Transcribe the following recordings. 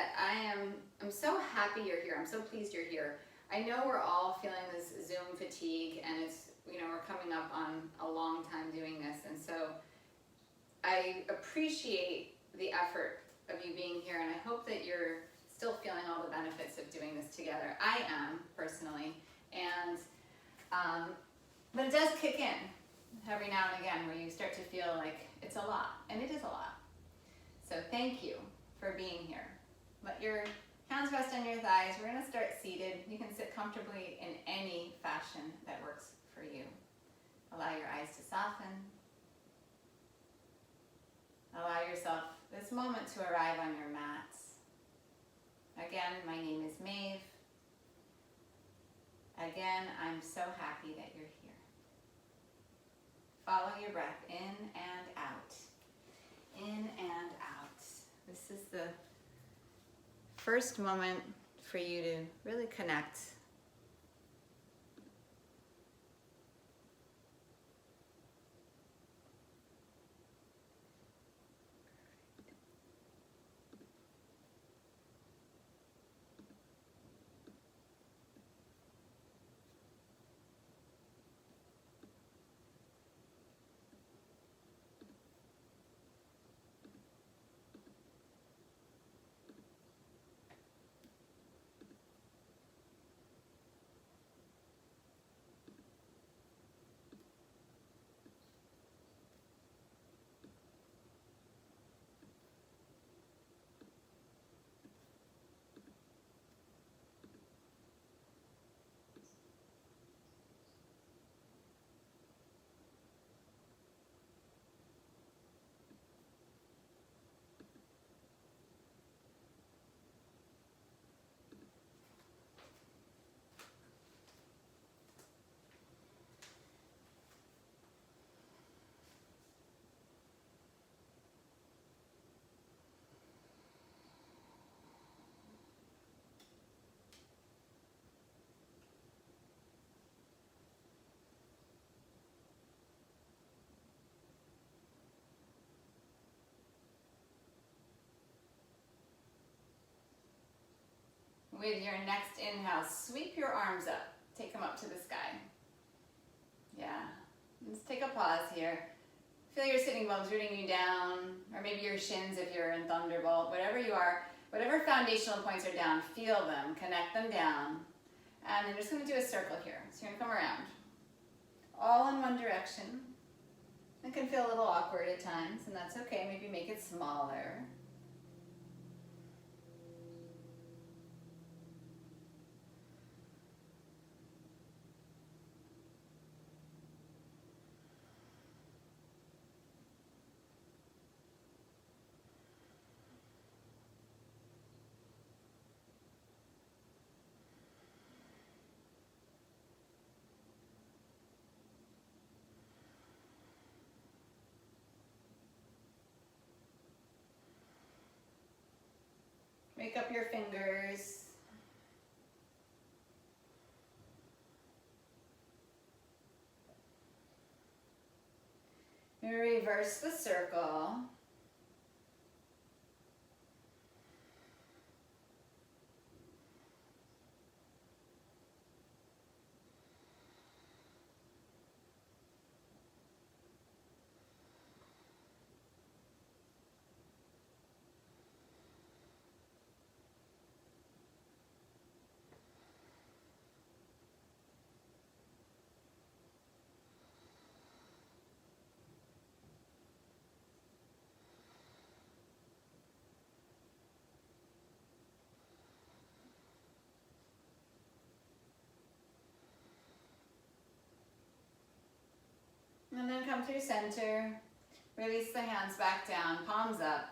that I'm so happy you're here. I'm so pleased you're here. I know we're all feeling this Zoom fatigue, and it's, we're coming up on a long time doing this, and so I appreciate the effort of you being here, and I hope that you're still feeling all the benefits of doing this together. I am, personally, and but it does kick in every now and again where you start to feel like it's a lot, and it is a lot. So thank you for being here. Let your hands rest on your thighs. We're going to start seated. You can sit comfortably in any fashion that works for you. Allow your eyes to soften. Allow yourself this moment to arrive on your mats. Again, my name is Maeve. Again, I'm so happy that you're here. Follow your breath in and out. In and out. This is the first moment for you to really connect. With your next inhale, sweep your arms up. Take them up to the sky. Yeah. Let's take a pause here. Feel your sitting bones rooting you down, or maybe your shins if you're in Thunderbolt. Whatever you are, whatever foundational points are down, feel them, connect them down. And I'm just going to do a circle here. So you're going to come around. All in one direction. It can feel a little awkward at times, and that's okay. Maybe make it smaller. Wake up your fingers. Reverse the circle. And then come through center. Release the hands back down, palms up.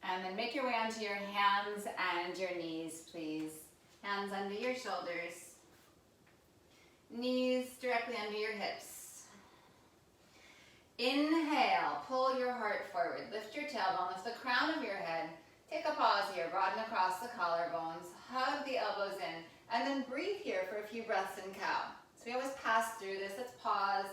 And then make your way onto your hands and your knees, please. Hands under your shoulders. Knees directly under your hips. Inhale, pull your heart forward. Lift your tailbone, lift the crown of your head. Take a pause here, broaden across the collarbones. Hug the elbows in And then breathe here for a few breaths in cow. So we always pass through this. Let's pause.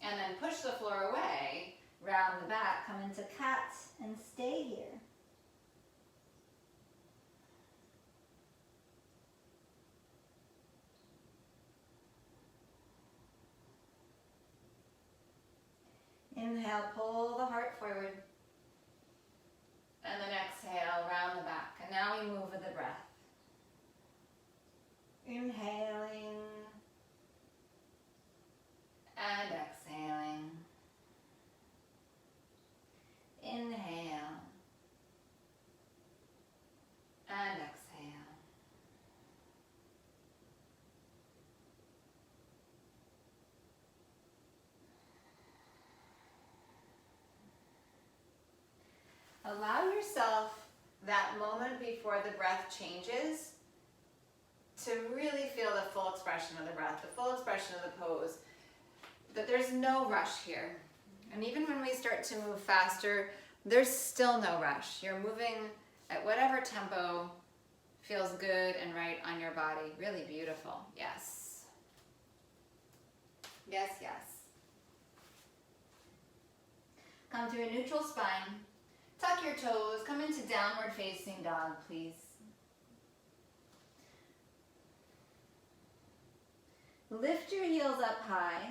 And then push the floor away, round the back, come into cat, and stay here. Inhale, pull the heart forward. And then exhale, round the back. And now we move with the breath. Inhaling. And exhaling. Inhale. And exhale. Allow yourself that moment before the breath changes to really feel the full expression of the breath, the full expression of the pose, that there's no rush here. And even when we start to move faster, there's still no rush. You're moving at whatever tempo feels good and right on your body. Really beautiful. Yes. Yes, yes. Come to a neutral spine. Tuck your toes. Come into downward facing dog, please. Lift your heels up high.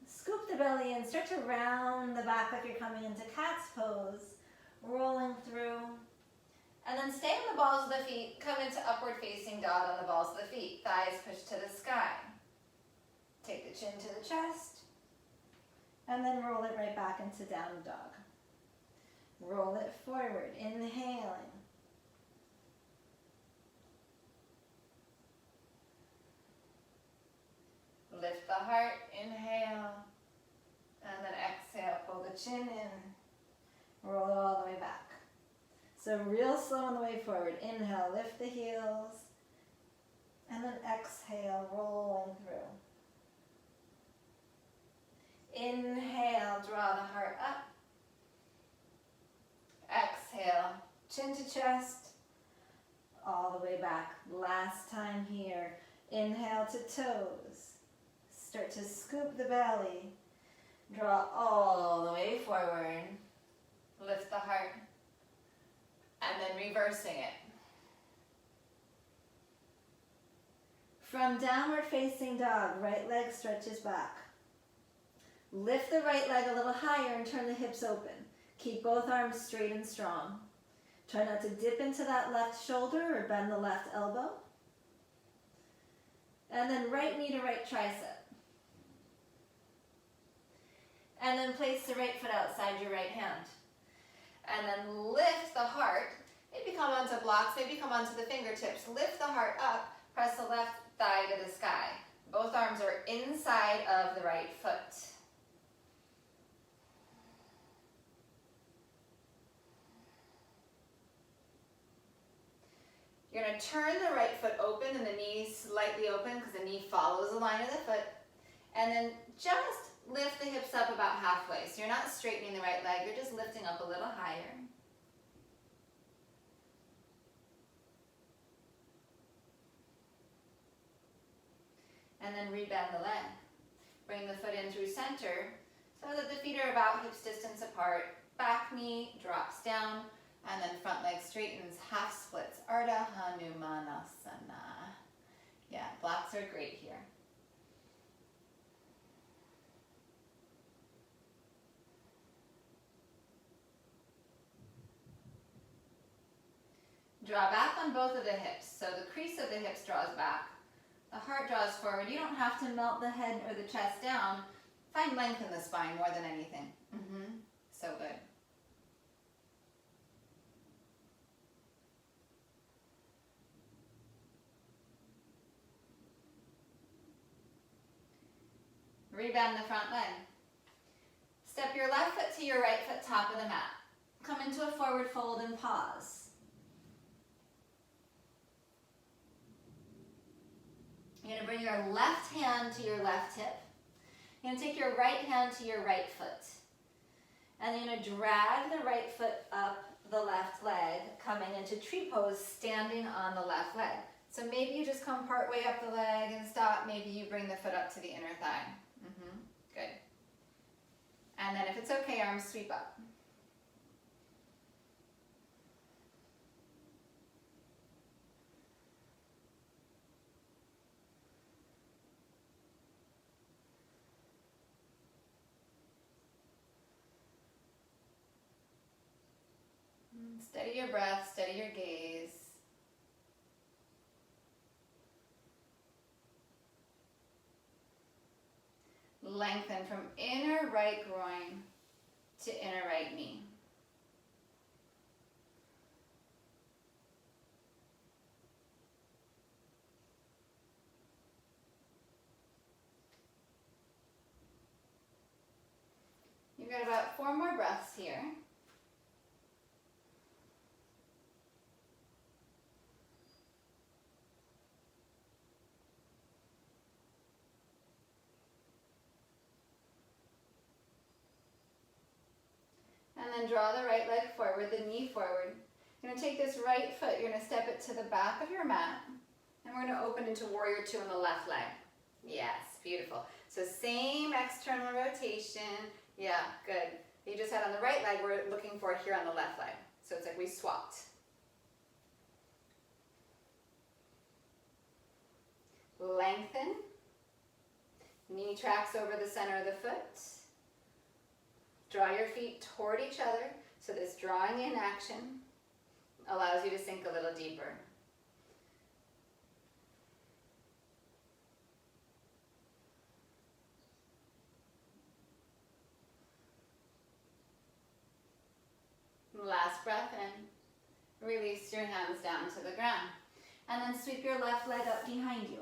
Scoop the belly in. Start to round the back like you're coming into cat's pose. Rolling through. And then stay on the balls of the feet. Come into upward facing dog on the balls of the feet. Thighs push to the sky. Take the chin to the chest. And then roll it right back into down dog. Roll it forward, inhaling. Lift the heart, inhale. And then exhale, pull the chin in. Roll it all the way back. So real slow on the way forward. Inhale, lift the heels. And then exhale, rolling through. Inhale, draw the heart up. Exhale, chin to chest, all the way back. Last time here. Inhale to toes. Start to scoop the belly. Draw all the way forward. Lift the heart. And then reversing it. From downward facing dog, right leg stretches back. Lift the right leg a little higher and turn the hips open. Keep both arms straight and strong. Try not to dip into that left shoulder or bend the left elbow. And then right knee to right tricep. And then place the right foot outside your right hand. And then lift the heart. Maybe come onto blocks, maybe come onto the fingertips. Lift the heart up, press the left thigh to the sky. Both arms are inside of the right foot. You're going to turn the right foot open and the knee slightly open because the knee follows the line of the foot. And then just lift the hips up about halfway. So you're not straightening the right leg, you're just lifting up a little higher. And then rebend the leg. Bring the foot in through center so that the feet are about hips distance apart. Back knee drops down. And then front leg straightens, half splits. Ardha Hanumanasana. Yeah, blocks are great here. Draw back on both of the hips. So the crease of the hips draws back. The heart draws forward. You don't have to melt the head or the chest down. Find length in the spine more than anything. So good. Rebend the front leg. Step your left foot to your right foot, top of the mat. Come into a forward fold and pause. You're going to bring your left hand to your left hip. You're going to take your right hand to your right foot. And then you're going to drag the right foot up the left leg, coming into tree pose, standing on the left leg. So maybe you just come part way up the leg and stop. Maybe you bring the foot up to the inner thigh. Good. And then if it's okay, arms sweep up. Steady your breath, steady your gaze. Lengthen from inner right groin to inner right knee. You've got about 4 more breaths here. And then draw the right leg forward, the knee forward. You're going to take this right foot, you're going to step it to the back of your mat, and we're going to open into Warrior Two on the left leg. Yes, beautiful. So same external rotation. Yeah, good. You just had on the right leg, we're looking for here on the left leg. So it's like we swapped. Lengthen. Knee tracks over the center of the foot. Draw your feet toward each other, so this drawing in action allows you to sink a little deeper. Last breath in. Release your hands down to the ground. And then sweep your left leg up behind you.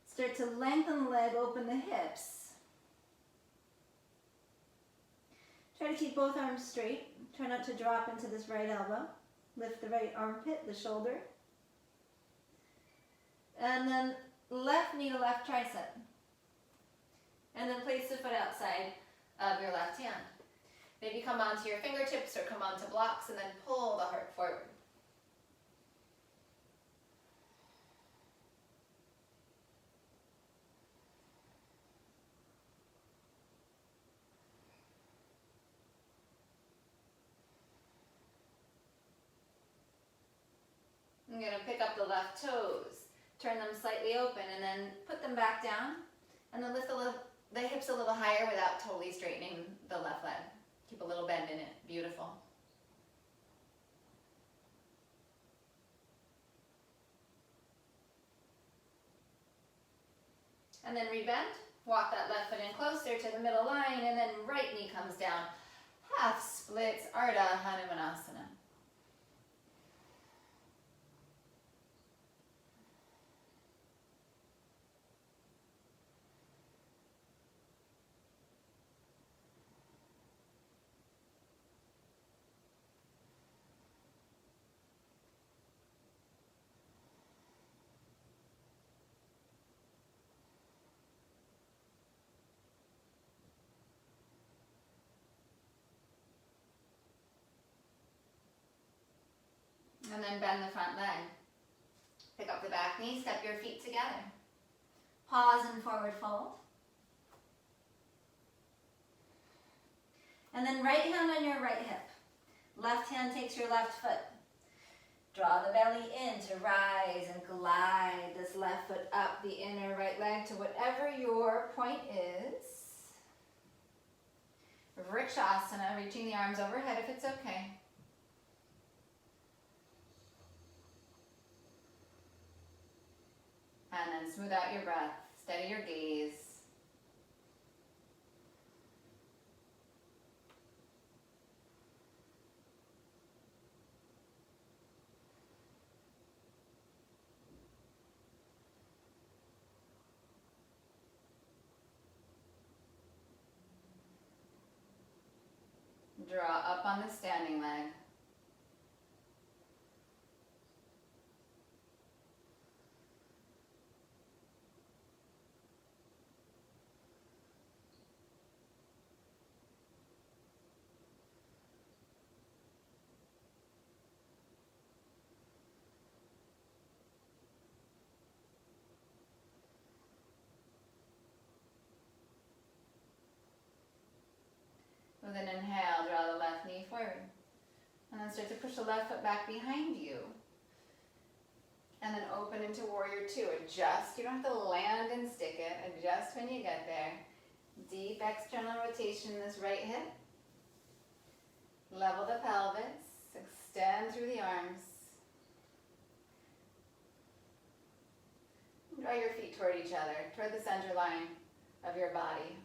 Start to lengthen the leg, open the hips. Try to keep both arms straight. Try not to drop into this right elbow. Lift the right armpit, the shoulder. And then left knee to left tricep. And then place the foot outside of your left hand. Maybe come onto your fingertips or come onto blocks and then pull the heart forward. I'm going to pick up the left toes, turn them slightly open, and then put them back down, and then lift the hips a little higher without totally straightening the left leg. Keep a little bend in it. Beautiful. And then rebend. Walk that left foot in closer to the middle line, and then right knee comes down. Half splits, Ardha Hanumanasana. And then bend the front leg. Pick up the back knee, step your feet together. Pause and forward fold. And then right hand on your right hip. Left hand takes your left foot. Draw the belly in to rise and glide this left foot up the inner right leg to whatever your point is. Vrikshasana, reaching the arms overhead if it's okay. And then smooth out your breath, steady your gaze. Draw up on the standing leg. And then start to push the left foot back behind you. And then open into warrior two. Adjust. You don't have to land and stick it. Adjust when you get there. Deep external rotation in this right hip. Level the pelvis. Extend through the arms. Draw your feet toward each other, toward the center line of your body.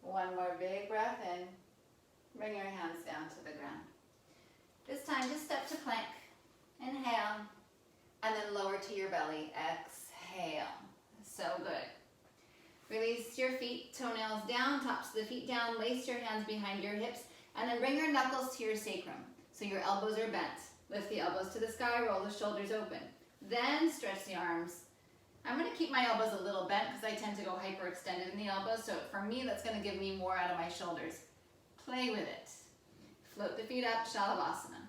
One more big breath in. Bring your hands down to the ground. This time, just step to plank. Inhale, and then lower to your belly. Exhale. So good. Release your feet, toenails down, tops of the feet down. Lace your hands behind your hips, and then bring your knuckles to your sacrum. So your elbows are bent. Lift the elbows to the sky, roll the shoulders open. Then stretch the arms. I'm going to keep my elbows a little bent because I tend to go hyperextended in the elbows. So for me, that's going to give me more out of my shoulders. Play with it. Float the feet up, Shalabhasana.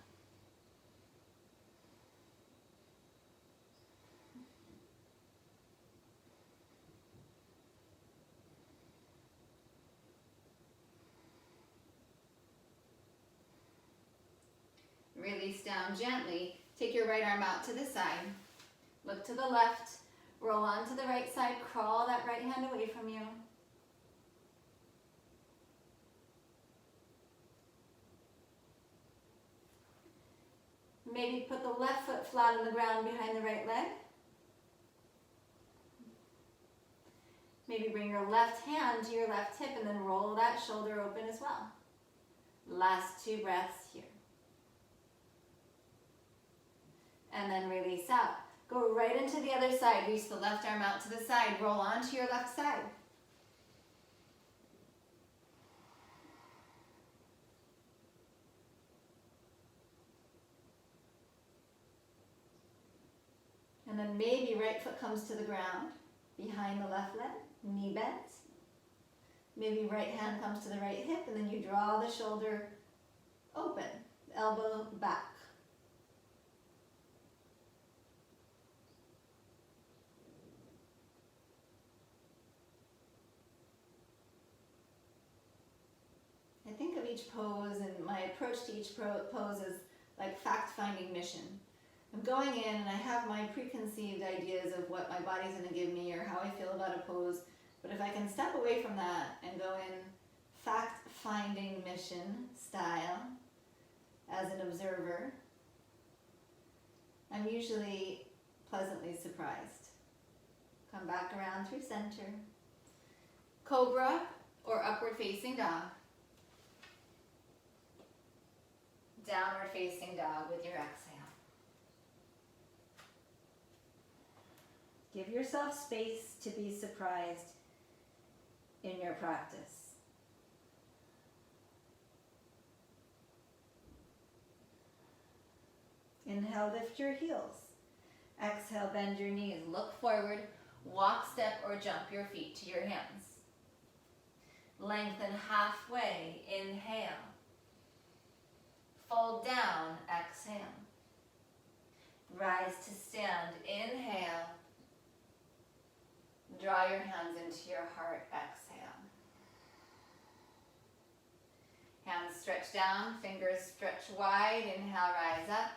Release down gently. Take your right arm out to the side. Look to the left. Roll on to the right side. Crawl that right hand away from you. Maybe put the left foot flat on the ground behind the right leg. Maybe bring your left hand to your left hip and then roll that shoulder open as well. Last 2 breaths here. And then release out. Go right into the other side. Reach the left arm out to the side. Roll onto your left side. And then maybe right foot comes to the ground, behind the left leg, knee bent. Maybe right hand comes to the right hip, and then you draw the shoulder open, elbow back. I think of each pose, and my approach to each pose is like fact-finding mission. I'm going in and I have my preconceived ideas of what my body's going to give me or how I feel about a pose, but if I can step away from that and go in fact-finding mission style as an observer, I'm usually pleasantly surprised. Come back around through center. Cobra or upward facing dog. Downward facing dog with your exhale. Give yourself space to be surprised in your practice. Inhale, lift your heels. Exhale, bend your knees. Look forward, walk, step, or jump your feet to your hands. Lengthen halfway, inhale. Fold down, exhale. Rise to stand, inhale. Draw your hands into your heart, exhale. Hands stretch down, fingers stretch wide, inhale, rise up.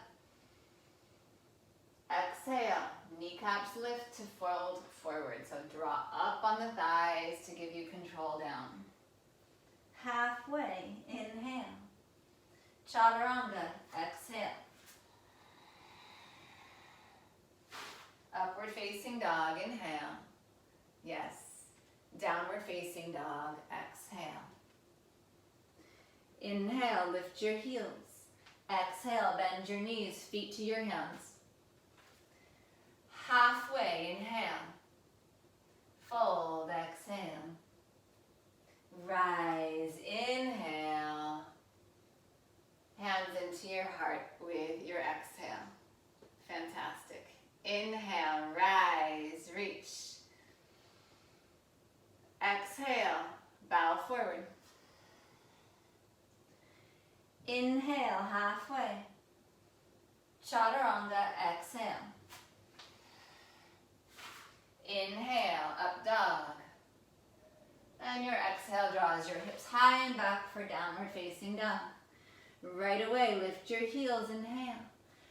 Exhale, kneecaps lift to fold forward. So draw up on the thighs to give you control down. Halfway, inhale. Chaturanga, exhale. Upward facing dog, inhale. Yes. Downward facing dog, exhale. Inhale, lift your heels. Exhale, bend your knees, feet to your hands. Halfway, inhale. Fold, exhale. Rise, inhale. Hands into your heart with your exhale. Fantastic. Inhale, rise, reach. Exhale, bow forward. Inhale, halfway. Chaturanga, exhale. Inhale, up dog. And your exhale draws your hips high and back for downward facing dog. Right away, lift your heels, inhale.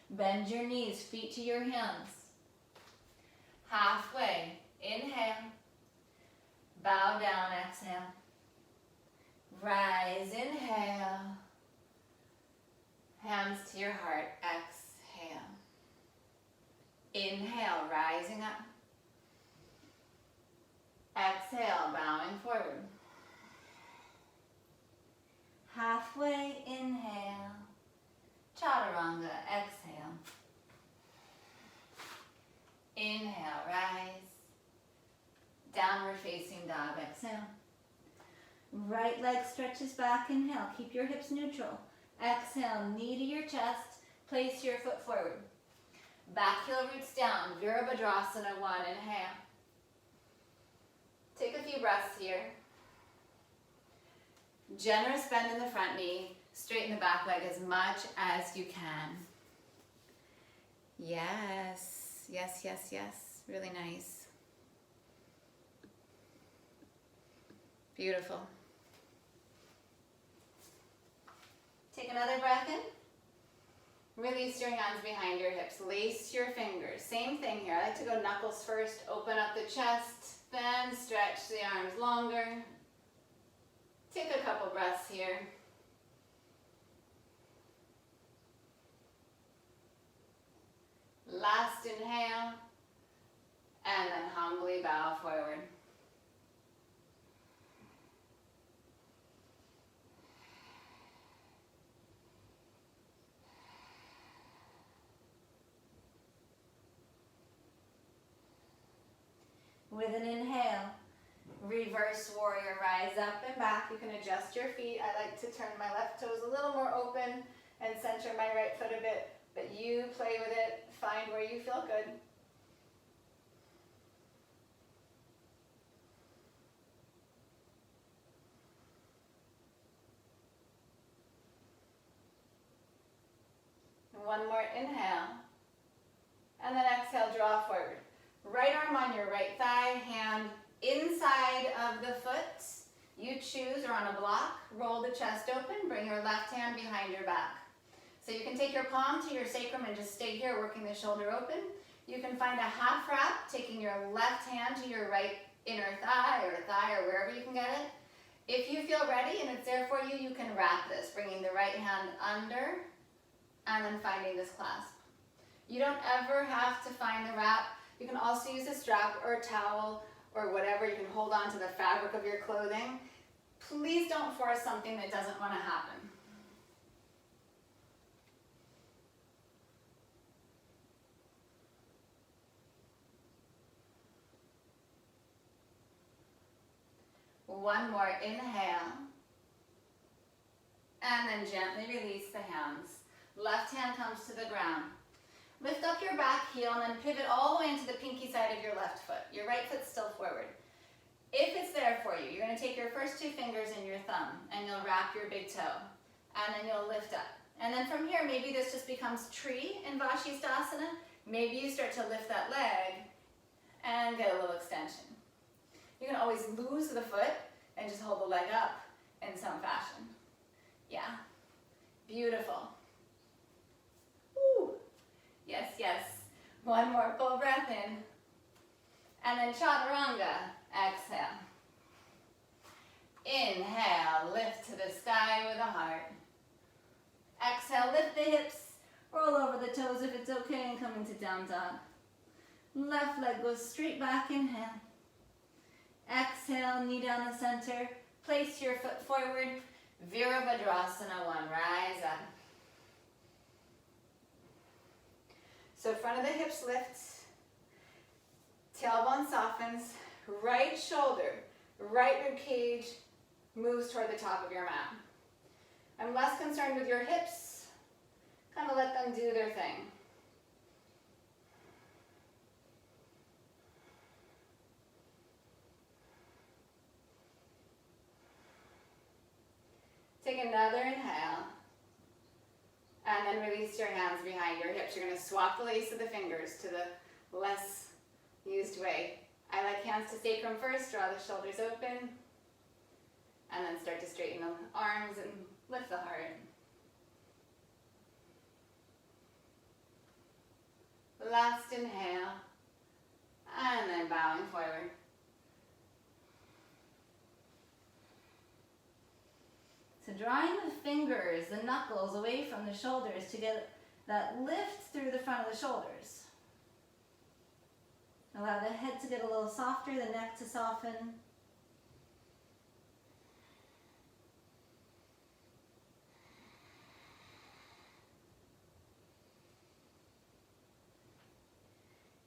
Bend your knees, feet to your hands. Halfway, inhale. Bow down, exhale. Rise, inhale. Hands to your heart, exhale. Inhale, rising up. Exhale, bowing forward. Halfway, inhale. Chaturanga, exhale. Inhale, rise. Downward facing dog, exhale. Right leg stretches back, inhale. Keep your hips neutral. Exhale, knee to your chest. Place your foot forward. Back heel roots down. Virabhadrasana 1, inhale. Take a few breaths here. Generous bend in the front knee. Straighten the back leg as much as you can. Yes, yes, yes, yes. Really nice. Beautiful. Take another breath in. Release your hands behind your hips. Lace your fingers. Same thing here. I like to go knuckles first. Open up the chest. Then stretch the arms longer. Take a couple breaths here. Last inhale. And then humbly bow forward. With an inhale, reverse warrior, rise up and back. You can adjust your feet. I like to turn my left toes a little more open and center my right foot a bit, but you play with it. Find where you feel good. One more inhale, and then exhale, draw forward. Right arm on your right thigh, hand inside of the foot. You choose, or on a block, roll the chest open, bring your left hand behind your back. So you can take your palm to your sacrum and just stay here, working the shoulder open. You can find a half wrap, taking your left hand to your right inner thigh or wherever you can get it. If you feel ready and it's there for you, you can wrap this, bringing the right hand under and then finding this clasp. You don't ever have to find the wrap. You can also use a strap or a towel or whatever. You can hold on to the fabric of your clothing. Please don't force something that doesn't want to happen. One more inhale. And then gently release the hands. Left hand comes to the ground. Lift up your back heel and then pivot all the way into the pinky side of your left foot. Your right foot's still forward. If it's there for you, you're going to take your first two fingers and your thumb and you'll wrap your big toe. And then you'll lift up. And then from here, maybe this just becomes tree in Vashisthasana. Maybe you start to lift that leg and get a little extension. You can always lose the foot and just hold the leg up in some fashion. Yeah, beautiful. Woo. Yes, yes. One more full breath in. And then chaturanga, exhale. Inhale, lift to the sky with a heart. Exhale, lift the hips, roll over the toes if it's okay, and come into down dog. Left leg goes straight back, inhale. Exhale, knee down the center. Place your foot forward. Virabhadrasana 1, rise up. So front of the hips lifts, tailbone softens, right shoulder, right rib cage moves toward the top of your mat. I'm less concerned with your hips, kind of let them do their thing. Take another inhale. And then release your hands behind your hips. You're going to swap the lace of the fingers to the less used way. I like hands to sacrum first, draw the shoulders open, and then start to straighten the arms and lift the heart. Last inhale, and then bowing forward. So drawing the fingers, the knuckles away from the shoulders to get that lift through the front of the shoulders. Allow the head to get a little softer, the neck to soften.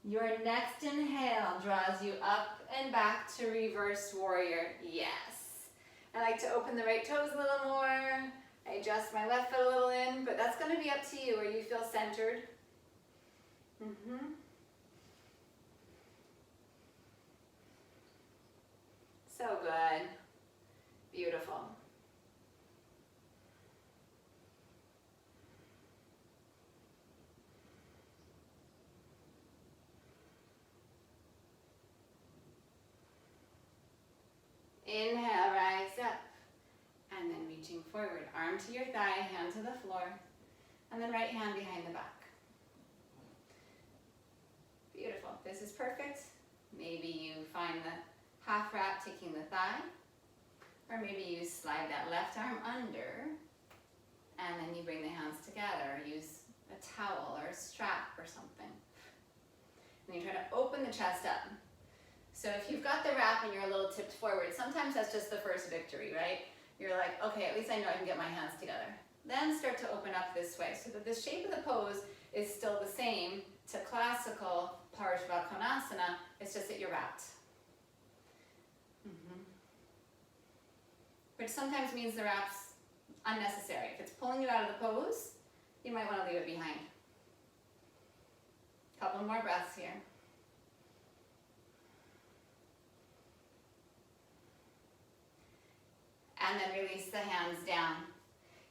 Your next inhale draws you up and back to reverse warrior. Yes. I like to open the right toes a little more. I adjust my left foot a little in, but that's going to be up to you where you feel centered. So good. Beautiful. Inhale, rise up, and then reaching forward, arm to your thigh, hand to the floor, and then right hand behind the back. Beautiful. This is perfect. Maybe you find the half wrap taking the thigh, or maybe you slide that left arm under, and then you bring the hands together, or use a towel or a strap or something. And you try to open the chest up. So if you've got the wrap and you're a little tipped forward, sometimes that's just the first victory, right? You're like, okay, at least I know I can get my hands together. Then start to open up this way so that the shape of the pose is still the same to classical Hanumanasana. It's just that you're wrapped. Which sometimes means the wrap's unnecessary. If it's pulling you out of the pose, you might want to leave it behind. Couple more breaths here. And then release the hands down.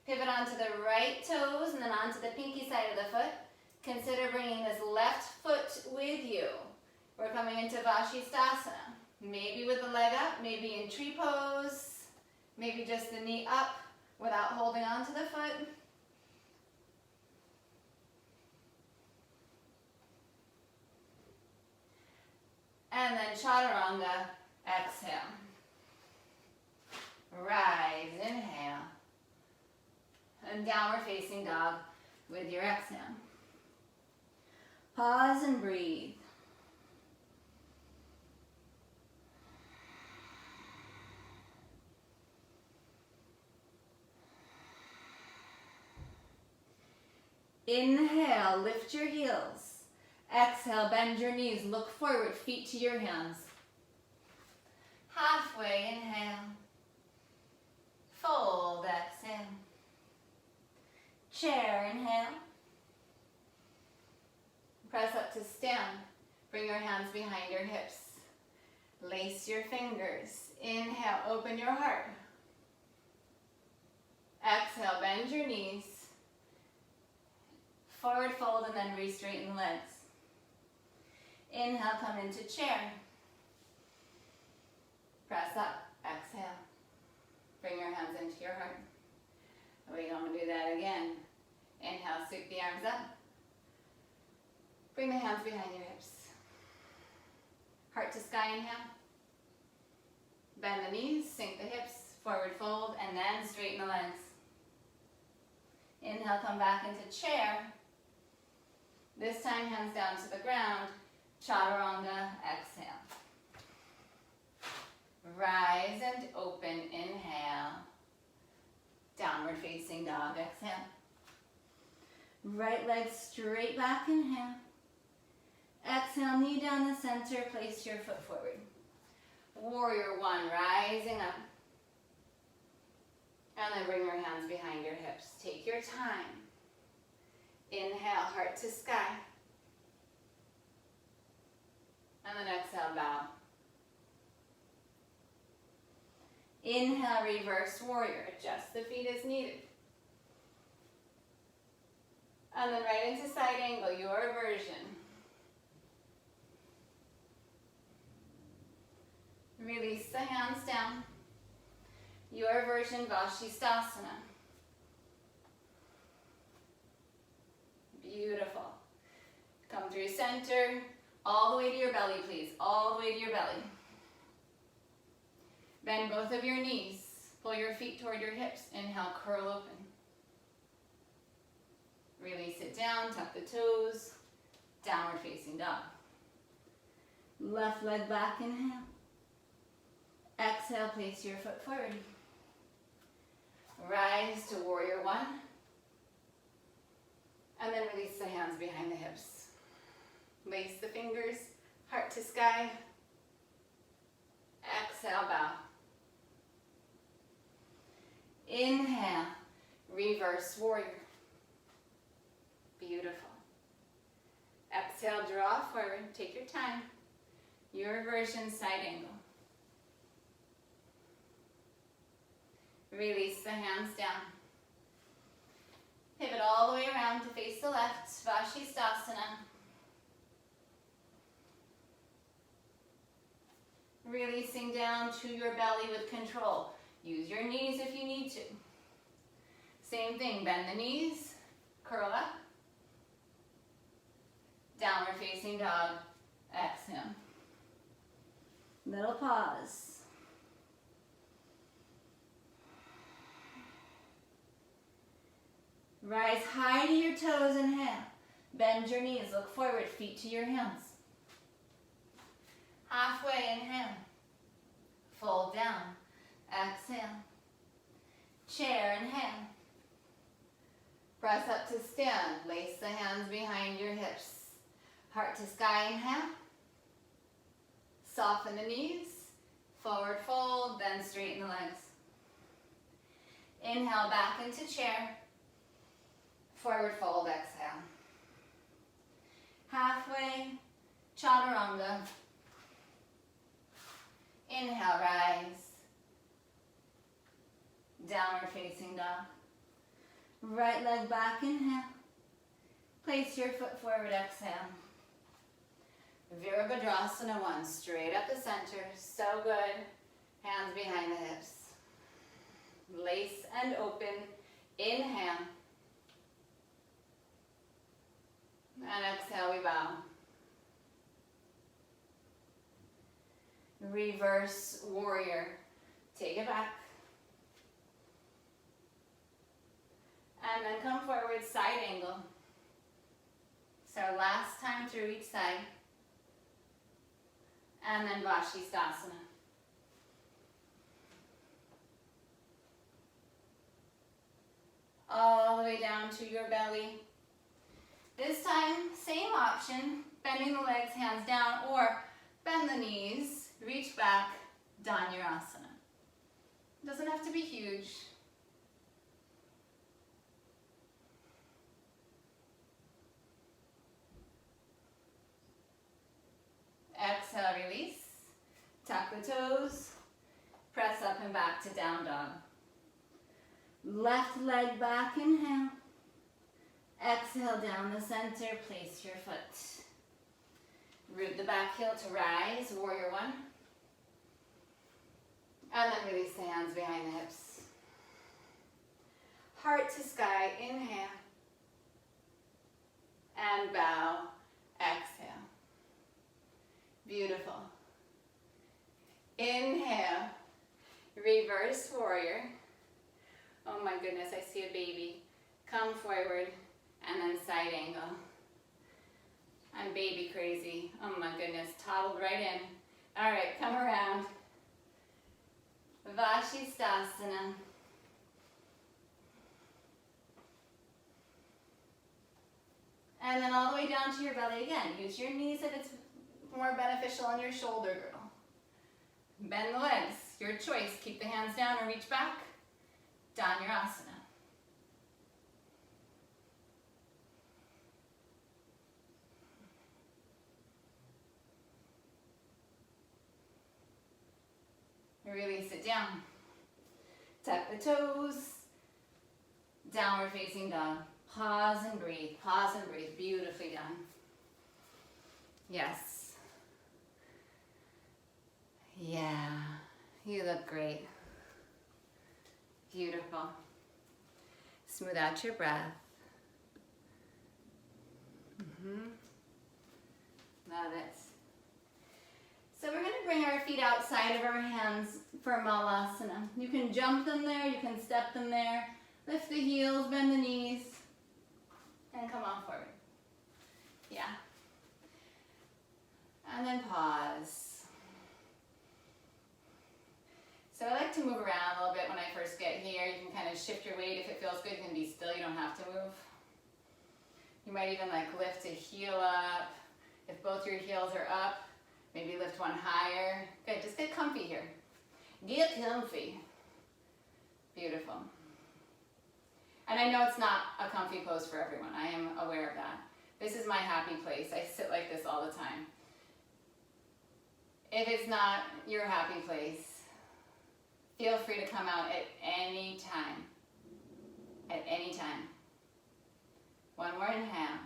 Pivot onto the right toes and then onto the pinky side of the foot. Consider bringing this left foot with you. We're coming into Vashisthasana. Maybe with the leg up, maybe in tree pose, maybe just the knee up without holding onto the foot. And then Chaturanga, exhale. Rise, inhale. And downward facing dog with your exhale. Pause and breathe. Inhale, lift your heels. Exhale, bend your knees, look forward, feet to your hands. Halfway, inhale. Fold, exhale. Chair, inhale. Press up to stand. Bring your hands behind your hips. Lace your fingers. Inhale, open your heart. Exhale, bend your knees. Forward fold and then re-straighten the legs. Inhale, come into chair. Press up, exhale. Bring your hands into your heart. We're going to do that again. Inhale, sweep the arms up. Bring the hands behind your hips. Heart to sky, inhale. Bend the knees, sink the hips, forward fold, and then straighten the legs. Inhale, come back into chair. This time, hands down to the ground. Chaturanga, exhale. Rise and open, inhale. Downward facing dog, exhale. Right leg straight back, inhale. Exhale, knee down the center, place your foot forward. Warrior one, rising up. And then bring your hands behind your hips. Take your time. Inhale, heart to sky. And then exhale, bow. Inhale, reverse warrior. Adjust the feet as needed. And then right into side angle, your version. Release the hands down. Your version, Vashisthasana. Beautiful. Come through center, all the way to your belly, please. All the way to your belly. Bend both of your knees. Pull your feet toward your hips. Inhale, curl open. Release it down, tuck the toes. Downward facing dog. Left leg back, inhale. Exhale, place your foot forward. Rise to warrior one. And then release the hands behind the hips. Lace the fingers, heart to sky. Exhale, bow. Inhale, reverse warrior. Beautiful. Exhale, draw forward, take your time. Your version, side angle. Release the hands down. Pivot all the way around to face the left, Vashisthasana. Releasing down to your belly with control. Use your knees if you need to. Same thing, bend the knees, curl up. Downward facing dog, exhale. Little pause. Rise high to your toes, inhale. Bend your knees, look forward, feet to your hands. Halfway, inhale. Fold down, exhale. Chair, inhale. Press up to stand, lace the hands behind your hips. Heart to sky, inhale. Soften the knees, forward fold, then straighten the legs. Inhale, back into chair. Forward fold, exhale. Halfway, chaturanga. Inhale, rise. Downward facing dog. Right leg back, inhale. Place your foot forward, exhale. Virabhadrasana 1, straight up the center, so good. Hands behind the hips. Lace and open, inhale. And exhale, we bow. Reverse warrior. Take it back. And then come forward, side angle. So last time through each side. And then Vashisthasana. All the way down to your belly. This time, same option, bending the legs, hands down, or bend the knees, reach back, Dhanurasana. Doesn't have to be huge. Exhale, release. Tuck the toes. Press up and back to down dog. Left leg back, inhale. Exhale, down the center, place your foot. Root the back heel to rise, warrior one. And then release the hands behind the hips. Heart to sky, inhale. And bow, exhale. Beautiful. Inhale, reverse warrior. Oh my goodness, I see a baby. Come forward, and then side angle. I'm baby crazy. Oh my goodness, toddled right in. All right, come around. Vashisthasana. And then all the way down to your belly again. Use your knees if it's more beneficial on your shoulder girdle. Bend the legs, your choice. Keep the hands down or reach back. Dhanurasana. Release it down. Tuck the toes. Downward facing dog. Pause and breathe, pause and breathe. Beautifully done. Yes. Yeah, you look great. Beautiful. Smooth out your breath. Love it. So we're going to bring our feet outside of our hands for Malasana. You can jump them there, you can step them there. Lift the heels, bend the knees, and come on forward. Yeah. And then pause. So I like to move around a little bit when I first get here. You can kind of shift your weight. If it feels good, you can be still. You don't have to move. You might even like lift a heel up. If both your heels are up, maybe lift one higher. Good, just get comfy here. Get comfy. Beautiful. And I know it's not a comfy pose for everyone. I am aware of that. This is my happy place. I sit like this all the time. If it's not your happy place, feel free to come out at any time. At any time. One more inhale.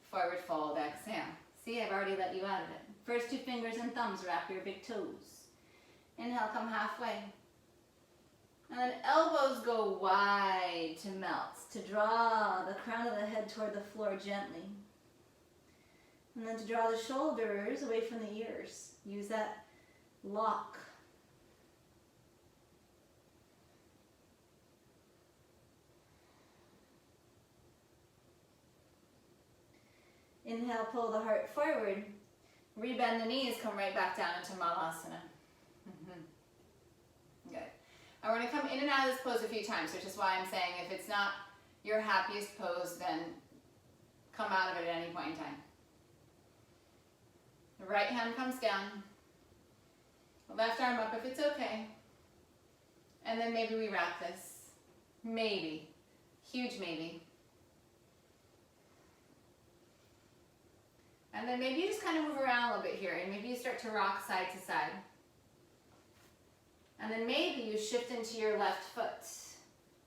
Forward fold, exhale. See, I've already let you out of it. First 2 fingers and thumbs wrap your big toes. Inhale, come halfway. And then elbows go wide to melt, to draw the crown of the head toward the floor gently. And then to draw the shoulders away from the ears. Use that lock. Inhale, pull the heart forward. Rebend the knees, come right back down into Malasana. Good. And we're going to come in and out of this pose a few times, which is why I'm saying if it's not your happiest pose, then come out of it at any point in time. The right hand comes down. The left arm up if it's okay. And then maybe we wrap this. Maybe. Huge maybe. And then maybe you just kind of move around a little bit here, and maybe you start to rock side to side. And then maybe you shift into your left foot,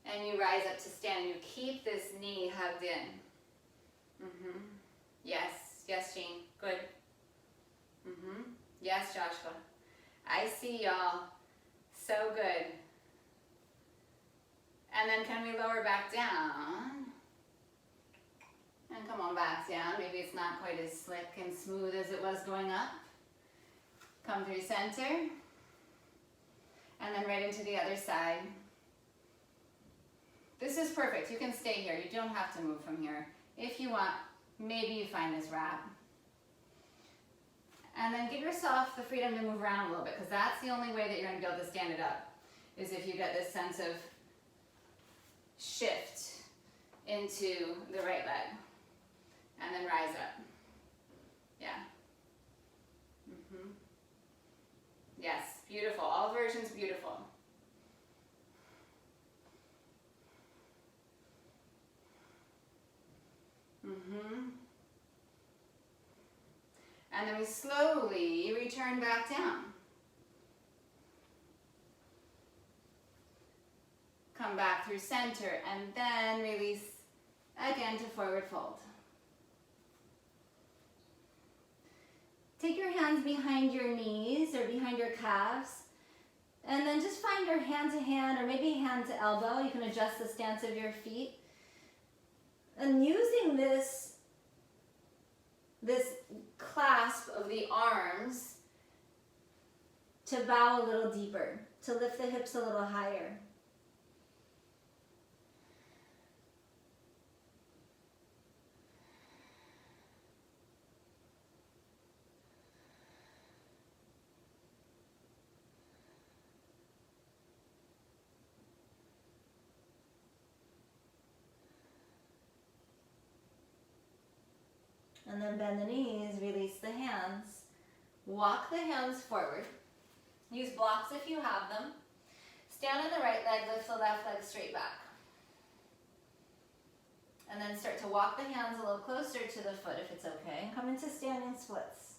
and you rise up to stand, and you keep this knee hugged in. Yes, yes, Jean, good. Yes, Joshua. I see y'all. So good. And then can we lower back down? And come on back down. Maybe it's not quite as slick and smooth as it was going up. Come through center. And then right into the other side. This is perfect. You can stay here. You don't have to move from here. If you want, maybe you find this wrap. And then give yourself the freedom to move around a little bit, because that's the only way that you're going to be able to stand it up, is if you get this sense of shift into the right leg. And then rise up. Yeah. Yes, beautiful. All versions beautiful. And then we slowly return back down. Come back through center and then release again to forward fold. Take your hands behind your knees or behind your calves, and then just find your hand to hand or maybe hand to elbow. You can adjust the stance of your feet. And using this clasp of the arms to bow a little deeper, to lift the hips a little higher. And then bend the knees, release the hands. Walk the hands forward. Use blocks if you have them. Stand on the right leg, lift the left leg straight back. And then start to walk the hands a little closer to the foot if it's okay. And come into standing splits.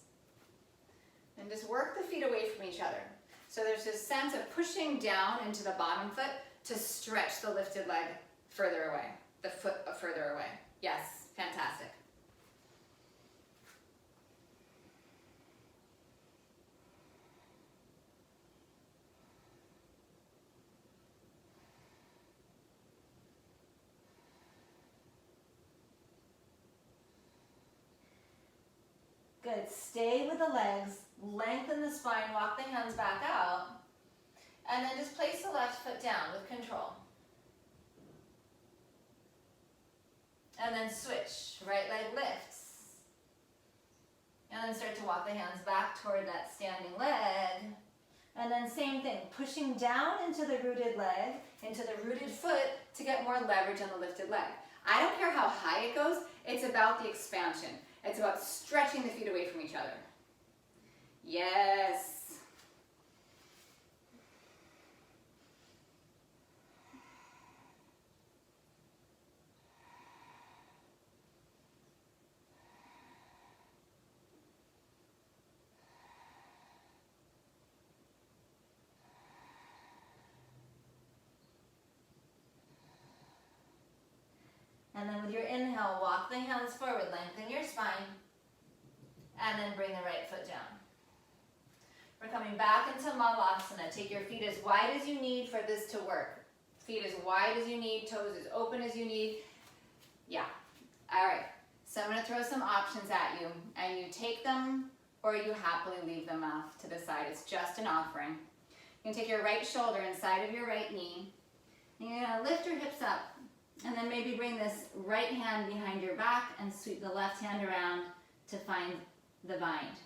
And just work the feet away from each other. So there's this sense of pushing down into the bottom foot to stretch the lifted leg further away, the foot further away. Yes, fantastic. Good, stay with the legs, lengthen the spine, walk the hands back out, and then just place the left foot down with control. And then switch, right leg lifts. And then start to walk the hands back toward that standing leg. And then same thing, pushing down into the rooted leg, into the rooted foot to get more leverage on the lifted leg. I don't care how high it goes, it's about the expansion. It's about stretching the feet away from each other. Yes. And then with your inhale, walk the hands forward, lengthen your spine, and then bring the right foot down. We're coming back into Malasana. Take your feet as wide as you need for this to work. Feet as wide as you need, toes as open as you need. Yeah. All right. So I'm going to throw some options at you, and you take them or you happily leave them off to the side. It's just an offering. You can take your right shoulder inside of your right knee, and you're going to lift your hips up. And then maybe bring this right hand behind your back and sweep the left hand around to find the bind.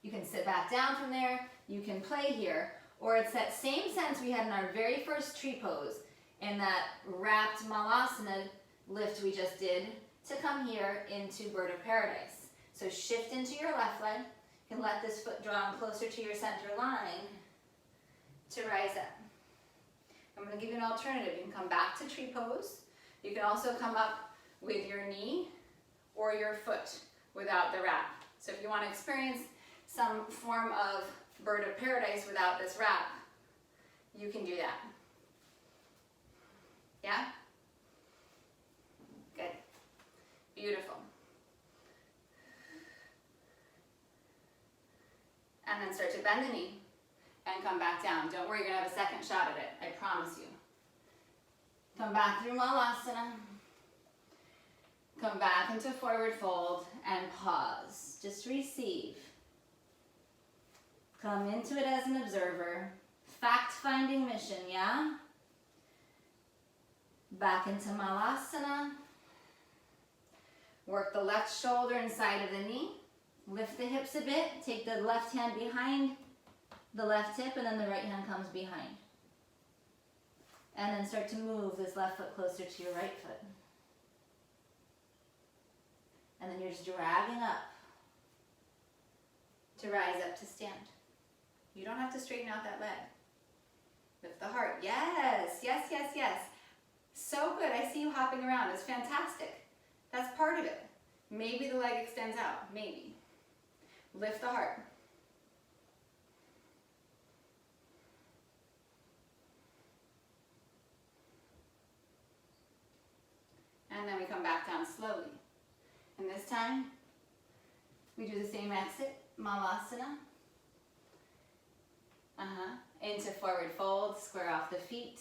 You can sit back down from there. You can play here. Or it's that same sense we had in our very first tree pose in that wrapped Malasana lift we just did to come here into bird of paradise. So shift into your left leg. You can let this foot draw closer to your center line to rise up. I'm going to give you an alternative. You can come back to tree pose. You can also come up with your knee or your foot without the wrap. So if you want to experience some form of bird of paradise without this wrap, you can do that. Yeah? Good. Beautiful. And then start to bend the knee. And come back down. Don't worry, you're going to have a second shot at it. I promise you. Come back through Malasana. Come back into forward fold and pause. Just receive. Come into it as an observer. Fact-finding mission, yeah? Back into Malasana. Work the left shoulder inside of the knee. Lift the hips a bit. Take the left hand behind the left hip, and then the right hand comes behind. And then start to move this left foot closer to your right foot. And then you're just dragging up to rise up to stand. You don't have to straighten out that leg. Lift the heart. Yes, yes, yes, yes. So good. I see you hopping around. It's fantastic. That's part of it. Maybe the leg extends out. Maybe. Lift the heart. And then we come back down slowly. And this time, we do the same exit, Malasana. Into forward fold, square off the feet.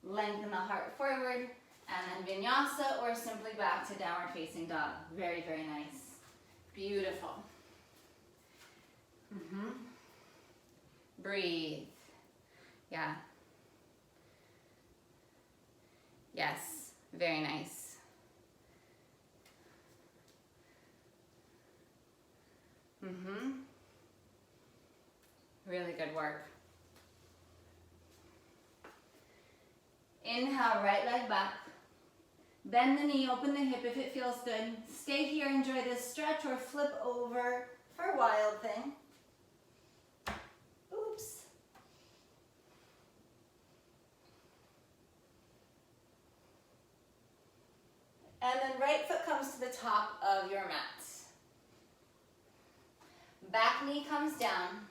Lengthen the heart forward. And then Vinyasa, or simply back to downward facing dog. Very, very nice. Beautiful. Breathe. Yeah. Yes, very nice. Really good work. Inhale, right leg back. Bend the knee, open the hip if it feels good. Stay here, enjoy this stretch, or flip over for wild thing. Oops. And then right foot comes to the top of your mat. Back knee comes down.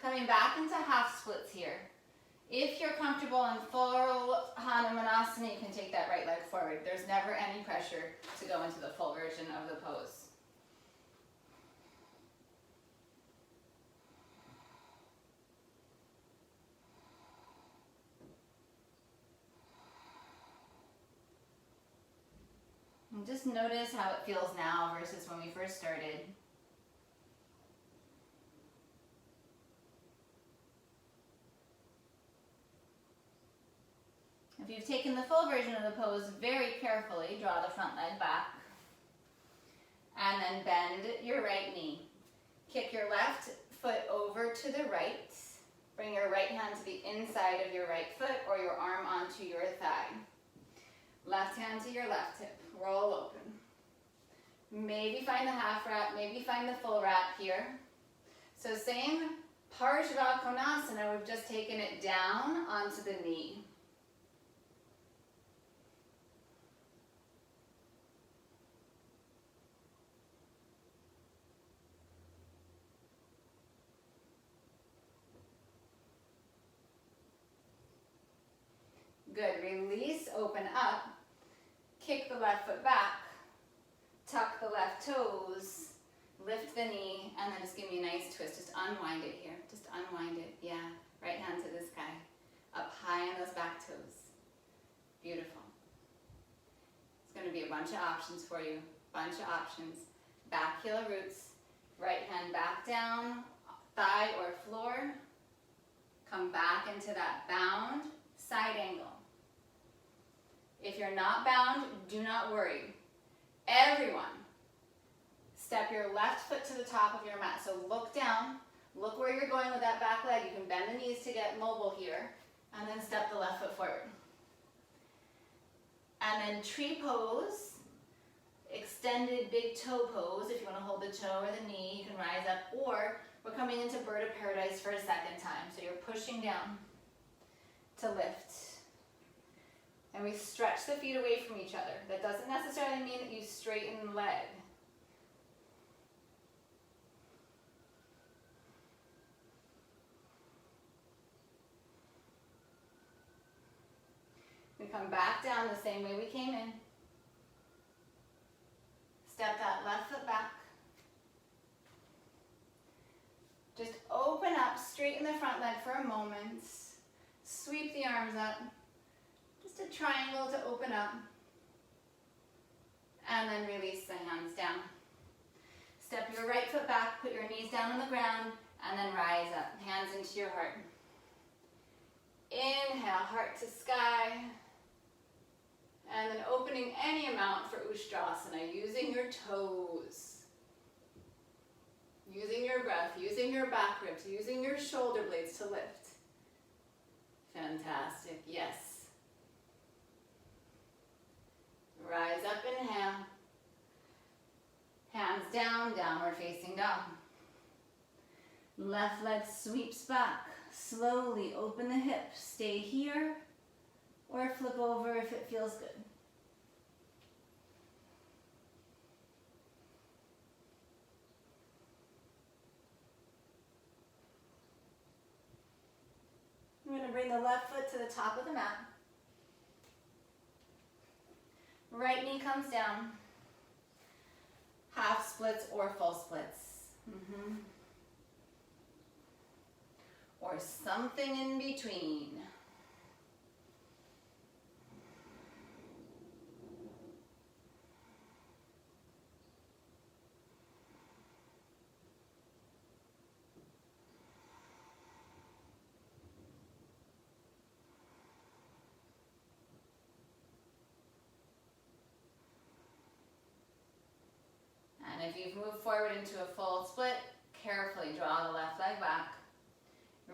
Coming back into half splits here. If you're comfortable in full Hanumanasana, you can take that right leg forward. There's never any pressure to go into the full version of the pose. And just notice how it feels now versus when we first started. If you've taken the full version of the pose, very carefully draw the front leg back. And then bend your right knee. Kick your left foot over to the right. Bring your right hand to the inside of your right foot or your arm onto your thigh. Left hand to your left hip. Roll open. Maybe find the half wrap, maybe find the full wrap here. So same Konasana, we've just taken it down onto the knee. Good, release, open up, kick the left foot back, tuck the left toes, lift the knee, and then just give me a nice twist. Just unwind it here, just unwind it, yeah. Right hand to the sky, up high on those back toes. Beautiful. It's gonna be a bunch of options for you, bunch of options. Back heel roots, right hand back down, thigh or floor. Come back into that bound side angle. If you're not bound, do not worry. Everyone, step your left foot to the top of your mat. So look down, look where you're going with that back leg. You can bend the knees to get mobile here, and then step the left foot forward. And then tree pose, extended big toe pose. If you want to hold the toe or the knee, you can rise up, or we're coming into bird of paradise for a second time. So you're pushing down to lift. And we stretch the feet away from each other. That doesn't necessarily mean that you straighten the leg. We come back down the same way we came in. Step that left foot back. Just open up, straighten the front leg for a moment. Sweep the arms up. Just a triangle to open up. And then release the hands down. Step your right foot back, put your knees down on the ground, and then rise up. Hands into your heart. Inhale, heart to sky. And then opening any amount for Ustrasana, using your toes. Using your breath, using your back ribs, using your shoulder blades to lift. Fantastic, yes. Rise up, inhale. Hands down, downward facing dog. Left leg sweeps back. Slowly open the hips. Stay here or flip over if it feels good. I'm going to bring the left foot to the top of the mat. Right knee comes down. Half splits or full splits. Or something in between. And if you've moved forward into a full split, carefully draw the left leg back.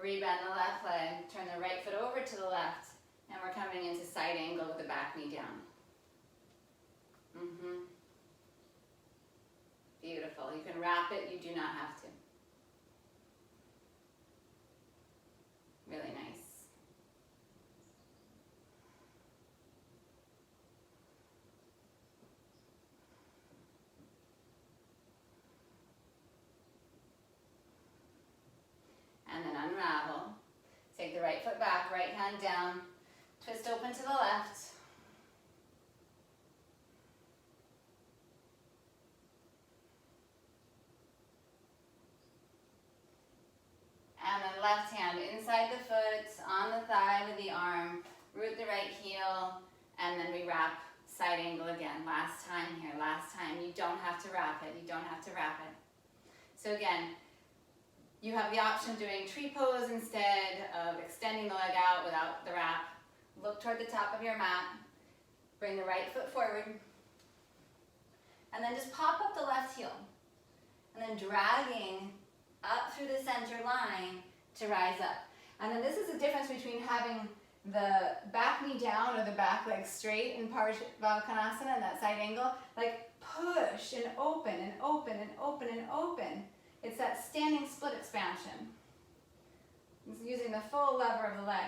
Rebend the left leg, turn the right foot over to the left, and we're coming into side angle with the back knee down. Beautiful. You can wrap it, you do not have to. Really nice. And then unravel. Take the right foot back, right hand down. Twist open to the left. And then left hand inside the foot, on the thigh with the arm. Root the right heel, and then we wrap side angle again. Last time here, last time. You don't have to wrap it. You don't have to wrap it. So again, you have the option of doing tree pose instead of extending the leg out without the wrap. Look toward the top of your mat. Bring the right foot forward. And then just pop up the left heel. And then dragging up through the center line to rise up. And then this is the difference between having the back knee down or the back leg straight in Hanumanasana and that side angle. Like push and open and open and open and open. It's that standing split expansion. It's using the full lever of the leg.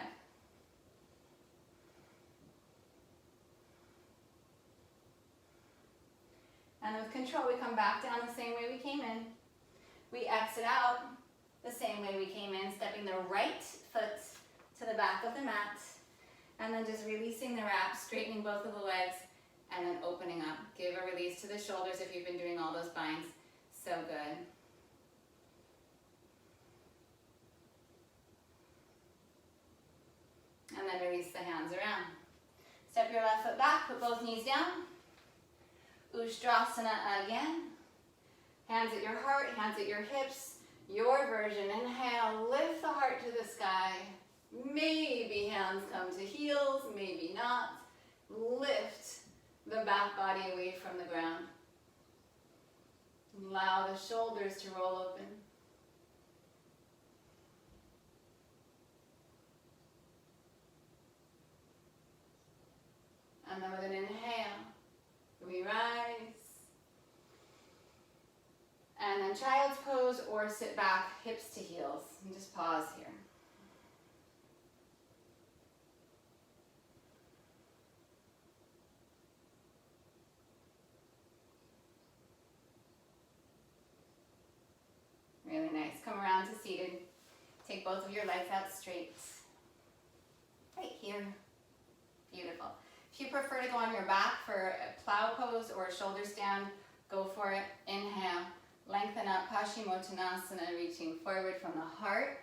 And with control, we come back down the same way we came in. We exit out the same way we came in, stepping the right foot to the back of the mat, and then just releasing the wrap, straightening both of the legs, and then opening up. Give a release to the shoulders if you've been doing all those binds. So good. And then release the hands around. Step your left foot back, put both knees down. Ustrasana again. Hands at your heart, hands at your hips. Your version. Inhale, lift the heart to the sky. Maybe hands come to heels, maybe not. Lift the back body away from the ground. Allow the shoulders to roll open. And then with an inhale, we rise. And then child's pose or sit back, hips to heels. And just pause here. Really nice. Come around to seated. Take both of your legs out straight. Right here. Beautiful. If you prefer to go on your back for a plow pose or a shoulder stand, go for it. Inhale. Lengthen up, Hanumanasana, reaching forward from the heart.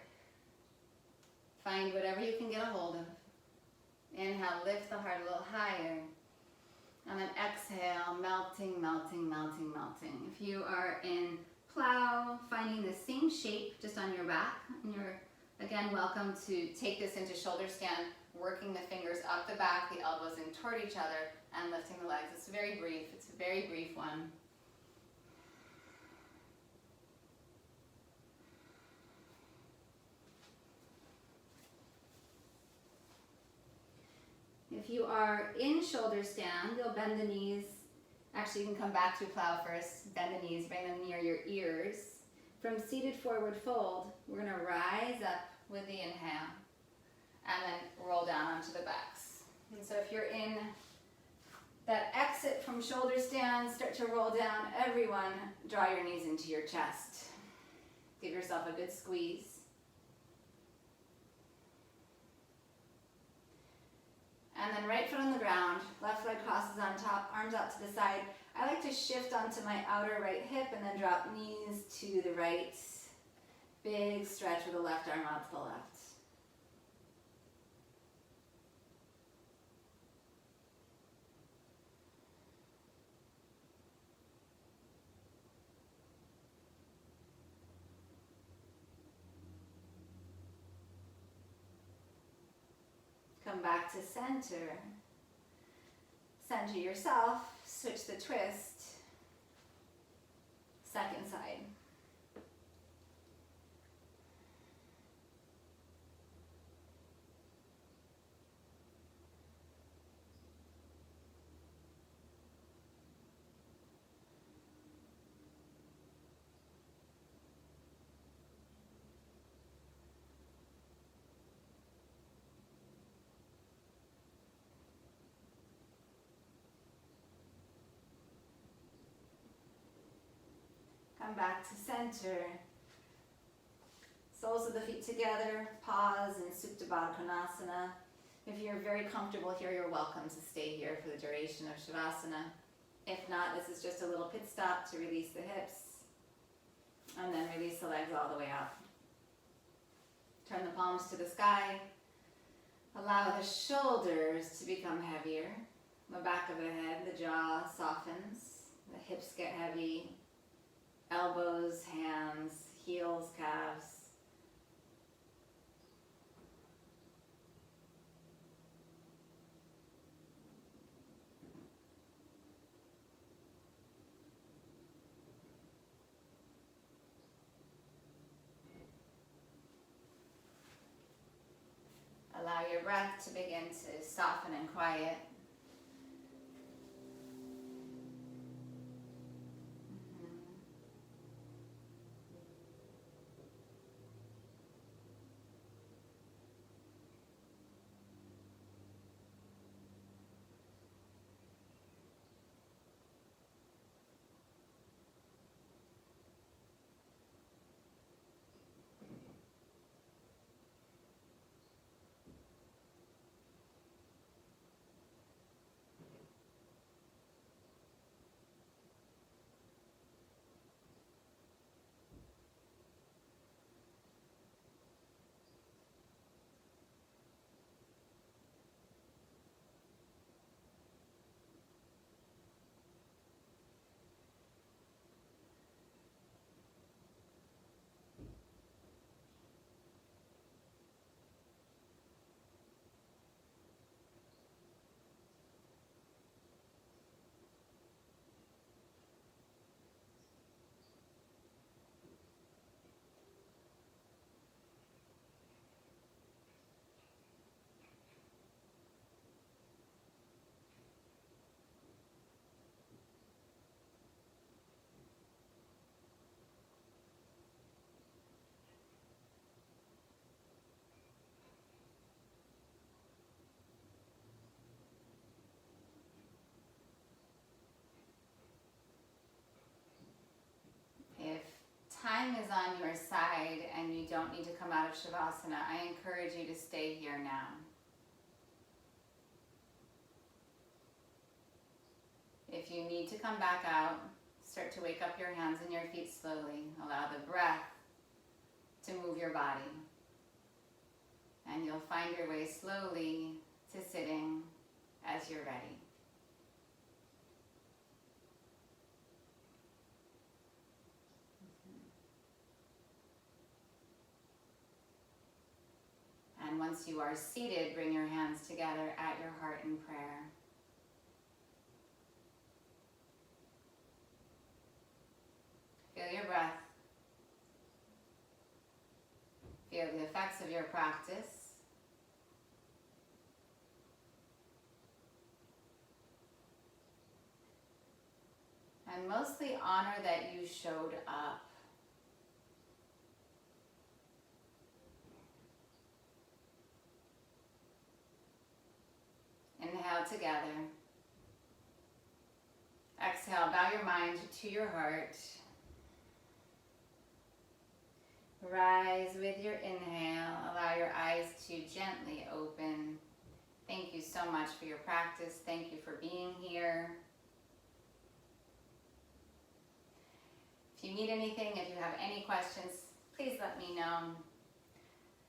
Find whatever you can get a hold of. Inhale, lift the heart a little higher. And then exhale, melting, melting, melting, melting. If you are in plow, finding the same shape just on your back, and you're, again, welcome to take this into shoulder stand, working the fingers up the back, the elbows in toward each other, and lifting the legs. It's very brief. It's a very brief one. If you are in shoulder stand, you'll bend the knees. Actually, you can come back to plow first. Bend the knees, bring them near your ears. From seated forward fold, we're going to rise up with the inhale and then roll down onto the backs. And so if you're in that exit from shoulder stand, start to roll down. Everyone, draw your knees into your chest. Give yourself a good squeeze. And then right foot on the ground, left leg crosses on top, arms out to the side. I like to shift onto my outer right hip and then drop knees to the right. Big stretch with the left arm out to the left. Come back to center. Center yourself, switch the twist. Second side. Come back to center. Soles of the feet together, pause in Supta Baddha Konasana. If you're very comfortable here, you're welcome to stay here for the duration of Shavasana. If not, this is just a little pit stop to release the hips and then release the legs all the way out. Turn the palms to the sky. Allow the shoulders to become heavier. The back of the head, the jaw softens. The hips get heavy. Elbows, hands, heels, calves. Allow your breath to begin to soften and quiet. If time is on your side and you don't need to come out of Shavasana, I encourage you to stay here now. If you need to come back out, start to wake up your hands and your feet slowly. Allow the breath to move your body. And you'll find your way slowly to sitting as you're ready. And once you are seated, bring your hands together at your heart in prayer. Feel your breath. Feel the effects of your practice. And mostly honor that you showed up. Inhale together. Exhale, bow your mind to your heart. Rise with your inhale. Allow your eyes to gently open. Thank you so much for your practice. Thank you for being here. If you need anything, if you have any questions, please let me know.